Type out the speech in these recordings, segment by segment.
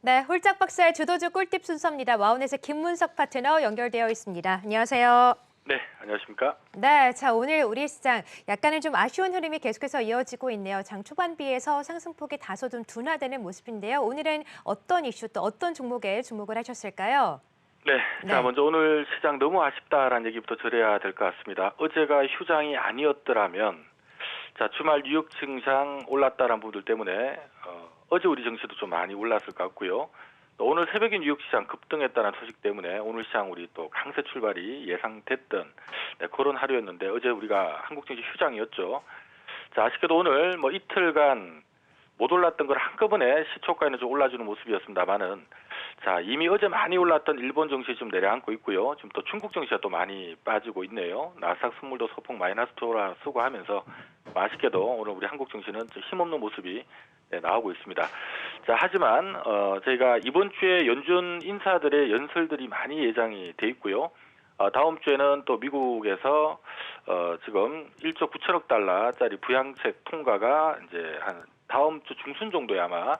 네, 홀짝 박사의 주도주 꿀팁 순서입니다. 와우넷의 김문석 파트너 연결되어 있습니다. 안녕하세요. 네, 안녕하십니까? 네, 자 오늘 우리 시장 약간은 좀 아쉬운 흐름이 계속해서 이어지고 있네요. 장 초반 비해서 상승폭이 다소 좀 둔화되는 모습인데요. 오늘은 어떤 이슈 또 어떤 종목에 주목을 하셨을까요? 네, 자 네. 먼저 오늘 시장 너무 아쉽다라는 얘기부터 드려야 될 것 같습니다. 어제가 휴장이 아니었더라면 자 주말 뉴욕 증시장 올랐다는 부분들 때문에 어제 우리 증시도 좀 많이 올랐을 것 같고요. 또 오늘 새벽에 뉴욕 시장 급등했다는 소식 때문에 오늘 시장 우리 또 강세 출발이 예상됐던 그런 하루였는데 어제 우리가 한국 증시 휴장이었죠. 자 아쉽게도 오늘 뭐 이틀간 못 올랐던 걸 한꺼번에 시초가에는 좀 올라주는 모습이었습니다만은 자 이미 어제 많이 올랐던 일본 증시 좀 내려앉고 있고요. 지금 또 중국 증시가 또 많이 빠지고 있네요. 나스닥 선물도 소폭 마이너스 돌아서고 하면서 아쉽게도 오늘 우리 한국 증시는 좀 힘없는 모습이 나오고 있습니다. 자 하지만 저희가 이번 주에 연준 인사들의 연설들이 많이 예정이 돼 있고요. 다음 주에는 또 미국에서 지금 1조 9천억 달러짜리 부양책 통과가 이제 한 다음 주 중순 정도에 아마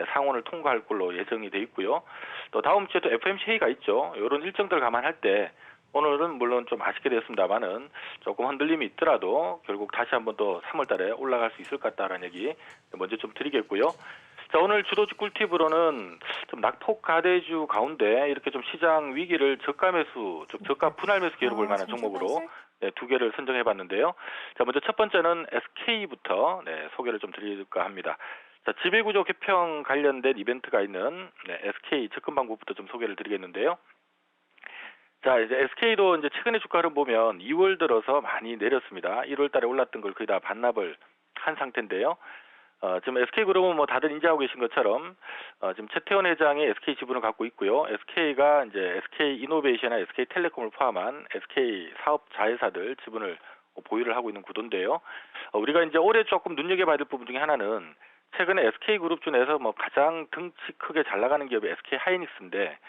상원을 통과할 걸로 예정이 돼 있고요. 또 다음 주에도 FOMC 회의가 있죠. 이런 일정들 감안할 때 오늘은 물론 좀 아쉽게 됐습니다만은 조금 흔들림이 있더라도 결국 다시 한번 또 3월 달에 올라갈 수 있을 것 같다라는 얘기 먼저 좀 드리겠고요. 자 오늘 주도주 꿀팁으로는 좀 낙폭 가대주 가운데 이렇게 좀 시장 위기를 저가 매수, 즉 저가 분할 매수 기회로 볼 만한 종목으로 두 개를 선정해봤는데요. 자 먼저 첫 번째는 SK부터 소개를 좀 드릴까 합니다. 자 지배구조 개편 관련된 이벤트가 있는 SK 접근 방법부터 좀 소개를 드리겠는데요. 자 이제 SK도 이제 최근에 주가를 보면 2월 들어서 많이 내렸습니다. 1월 달에 올랐던 걸 거의 다 반납을 한 상태인데요. 지금 SK그룹은 뭐 다들 인지하고 계신 것처럼 지금 최태원 회장이 SK 지분을 갖고 있고요. SK가 이제 SK이노베이션이나 SK텔레콤을 포함한 SK 사업 자회사들 지분을 보유를 하고 있는 구도인데요. 우리가 이제 올해 조금 눈여겨봐야 될 부분 중에 하나는 최근에 SK그룹 중에서 뭐 가장 등치 크게 잘 나가는 기업이 SK하이닉스인데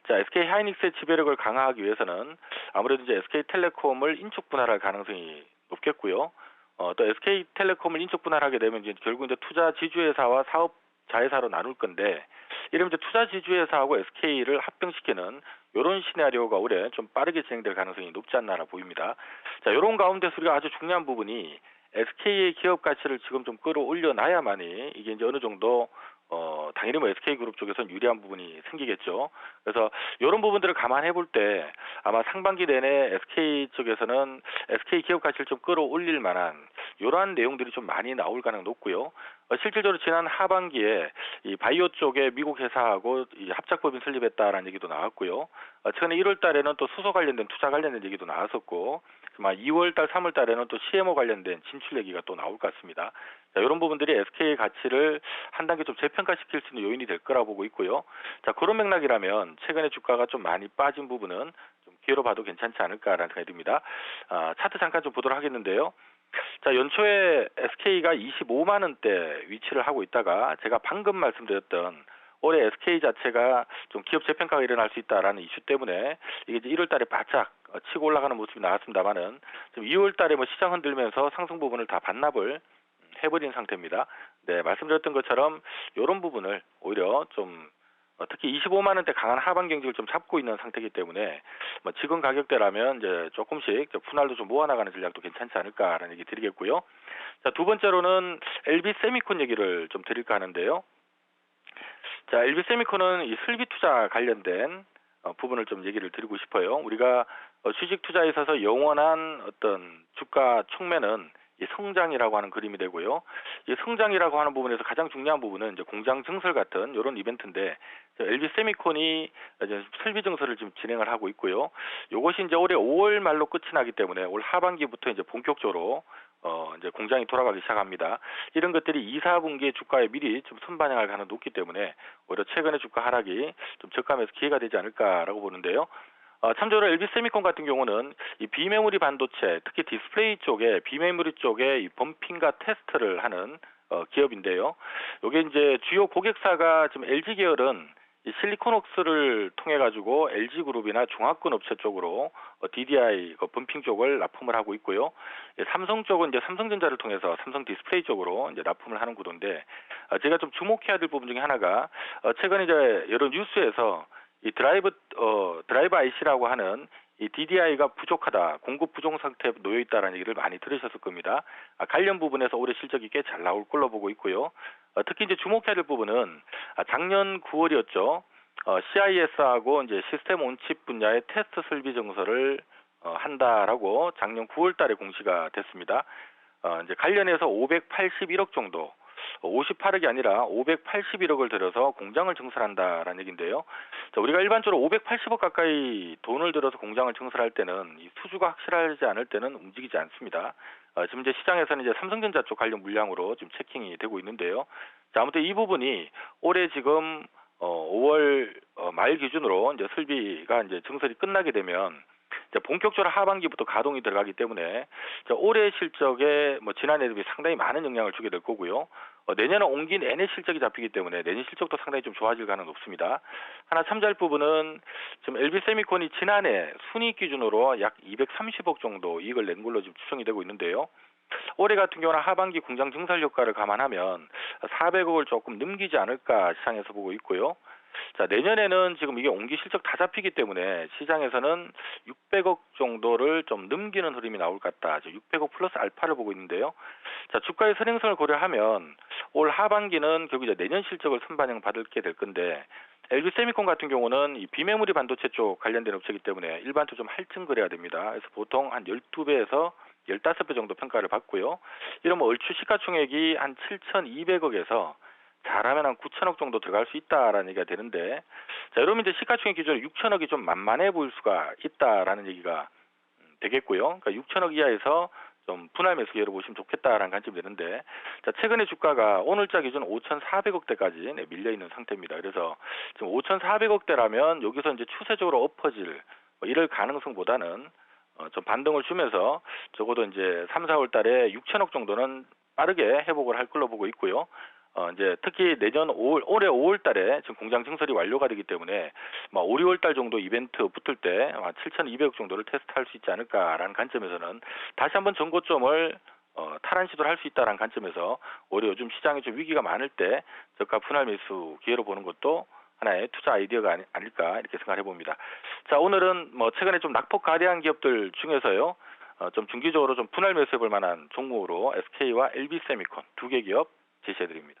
자 SK하이닉스의 지배력을 강화하기 위해서는 아무래도 이제 SK텔레콤을 인적 분할할 가능성이 높겠고요. 또 SK텔레콤을 인적 분할하게 되면 이제 결국 이제 투자 지주회사와 사업 자회사로 나눌 건데 이러면 이제 투자 지주회사하고 SK를 합병시키는 이런 시나리오가 올해 좀 빠르게 진행될 가능성이 높지 않나 보입니다. 자, 이런 가운데서 우리가 아주 중요한 부분이 SK의 기업 가치를 지금 좀 끌어올려 놔야만이 이게 이제 어느 정도 당연히 뭐 SK그룹 쪽에서는 유리한 부분이 생기겠죠. 그래서 이런 부분들을 감안해 볼 때 아마 상반기 내내 SK 쪽에서는 SK 기업 가치를 좀 끌어올릴 만한 이러한 내용들이 좀 많이 나올 가능성이 높고요. 실질적으로 지난 하반기에 이 바이오 쪽에 미국 회사하고 이 합작법인 설립했다라는 얘기도 나왔고요. 최근에 1월 달에는 또 수소 관련된 투자 관련된 얘기도 나왔었고, 2월 달, 3월 달에는 또 CMO 관련된 진출 얘기가 또 나올 것 같습니다. 자, 이런 부분들이 SK의 가치를 한 단계 좀 재평가시킬 수 있는 요인이 될 거라 보고 있고요. 자, 그런 맥락이라면 최근에 주가가 좀 많이 빠진 부분은 좀 기회로 봐도 괜찮지 않을까라는 생각이 듭니다. 차트 잠깐 좀 보도록 하겠는데요. 자, 연초에 SK가 25만 원대 위치를 하고 있다가 제가 방금 말씀드렸던 올해 SK 자체가 좀 기업 재평가가 일어날 수 있다라는 이슈 때문에 이게 이제 1월 달에 바짝 치고 올라가는 모습이 나왔습니다만은 지금 2월 달에 뭐 시장 흔들면서 상승 부분을 다 반납을 해버린 상태입니다. 네, 말씀드렸던 것처럼 이런 부분을 오히려 좀 특히 25만 원대 강한 하반 경직을 좀 잡고 있는 상태이기 때문에 뭐 지금 가격대라면 이제 조금씩 분할도 좀 모아나가는 전략도 괜찮지 않을까라는 얘기 드리겠고요. 자, 두 번째로는 LB 세미콘 얘기를 좀 드릴까 하는데요. 자, LB 세미콘은 이 설비 투자 관련된 부분을 좀 얘기를 드리고 싶어요. 우리가 주식 투자에 있어서 영원한 어떤 주가 촉매는 이 성장이라고 하는 그림이 되고요. 이 성장이라고 하는 부분에서 가장 중요한 부분은 이제 공장 증설 같은 이런 이벤트인데 LB 세미콘이 이제 설비 증설을 지금 진행을 하고 있고요. 이것이 이제 올해 5월 말로 끝이 나기 때문에 올 하반기부터 이제 본격적으로 이제 공장이 돌아가기 시작합니다. 이런 것들이 2, 4분기의 주가에 미리 좀 선반영할 가능성이 높기 때문에 오히려 최근의 주가 하락이 좀 저감해서 기회가 되지 않을까라고 보는데요. 참조로 LB 세미콘 같은 경우는 이 비메모리 반도체, 특히 디스플레이 쪽에 비메모리 쪽에 이 범핑과 테스트를 하는 기업인데요. 이게 이제 주요 고객사가 지금 LG 계열은 이 실리콘웍스를 통해 가지고 LG그룹이나 중화권 업체 쪽으로 DDI 범핑 쪽을 납품을 하고 있고요. 삼성 쪽은 이제 삼성전자를 통해서 삼성 디스플레이 쪽으로 이제 납품을 하는 구도인데, 제가 좀 주목해야 될 부분 중에 하나가 최근 이제 여러 뉴스에서 이 드라이브 IC라고 하는 이 DDI가 부족하다, 공급 부족 상태에 놓여 있다라는 얘기를 많이 들으셨을 겁니다. 관련 부분에서 올해 실적이 꽤 잘 나올 걸로 보고 있고요. 특히 이제 주목해야 될 부분은 작년 9월이었죠. CIS하고 이제 시스템 온칩 분야의 테스트 설비 증설을 한다라고 작년 9월달에 공시가 됐습니다. 이제 관련해서 581억 정도, 58억이 아니라 581억을 들여서 공장을 증설한다라는 얘기인데요. 자, 우리가 일반적으로 580억 가까이 돈을 들여서 공장을 증설할 때는 이 수주가 확실하지 않을 때는 움직이지 않습니다. 지금 이제 시장에서는 이제 삼성전자 쪽 관련 물량으로 지금 체킹이 되고 있는데요. 자, 아무튼 이 부분이 올해 지금 5월 말 기준으로 이제 설비가 이제 증설이 끝나게 되면 이제 본격적으로 하반기부터 가동이 들어가기 때문에 올해 실적에 지난해 대비 상당히 많은 영향을 주게 될 거고요. 내년에 옮긴 내내 실적이 잡히기 때문에 내년 실적도 상당히 좀 좋아질 가능성이 높습니다. 하나 참조할 부분은 지금 LB세미콘이 지난해 순이익 기준으로 약 230억 정도 이익을 낸 걸로 지금 추정이 되고 있는데요. 올해 같은 경우는 하반기 공장 증설 효과를 감안하면 400억을 조금 넘기지 않을까 시장에서 보고 있고요. 자, 내년에는 지금 이게 옹기 실적 다 잡히기 때문에 시장에서는 600억 정도를 좀 넘기는 흐름이 나올 것 같다. 600억 플러스 알파를 보고 있는데요. 자, 주가의 선행성을 고려하면 올 하반기는 결국 이제 내년 실적을 선반영 받게 될 건데, LG세미콘 같은 경우는 이 비메모리 반도체 쪽 관련된 업체이기 때문에 일반적으로 좀 할증 거래가 됩니다. 그래서 보통 한 12배에서 15배 정도 평가를 받고요. 이러면 얼추 시가총액이 한 7,200억에서 잘하면 한 9천억 정도 들어갈 수 있다라는 얘기가 되는데, 자, 여러분 이제 시가총액 기준으로 6천억이 좀 만만해 보일 수가 있다라는 얘기가 되겠고요. 그러니까 6천억 이하에서 좀 분할 매수 기회로 보시면 좋겠다라는 관점이 되는데, 자, 최근에 주가가 오늘자 기준 5,400억대까지 밀려 있는 상태입니다. 그래서 지금 5,400억대라면 여기서 이제 추세적으로 엎어질 이럴 가능성보다는 좀 반등을 주면서 적어도 이제 3, 4월 달에 6천억 정도는 빠르게 회복을 할 걸로 보고 있고요. 이제 특히 내년 올해 5월 달에 지금 공장 증설이 완료가 되기 때문에 5, 6월 달 정도 이벤트 붙을 때 7,200억 정도를 테스트할 수 있지 않을까라는 관점에서는 다시 한번 전고점을 탈환 시도를 할 수 있다라는 관점에서 올해 요즘 시장에 좀 위기가 많을 때 저가 분할 매수 기회로 보는 것도 하나의 투자 아이디어가 아닐까 이렇게 생각해 봅니다. 자, 오늘은 최근에 좀 낙폭 가대한 기업들 중에서요, 좀 중기적으로 좀 분할 매수해 볼 만한 종목으로 SK와 LB세미콘 두 개 기업 제시해 드립니다.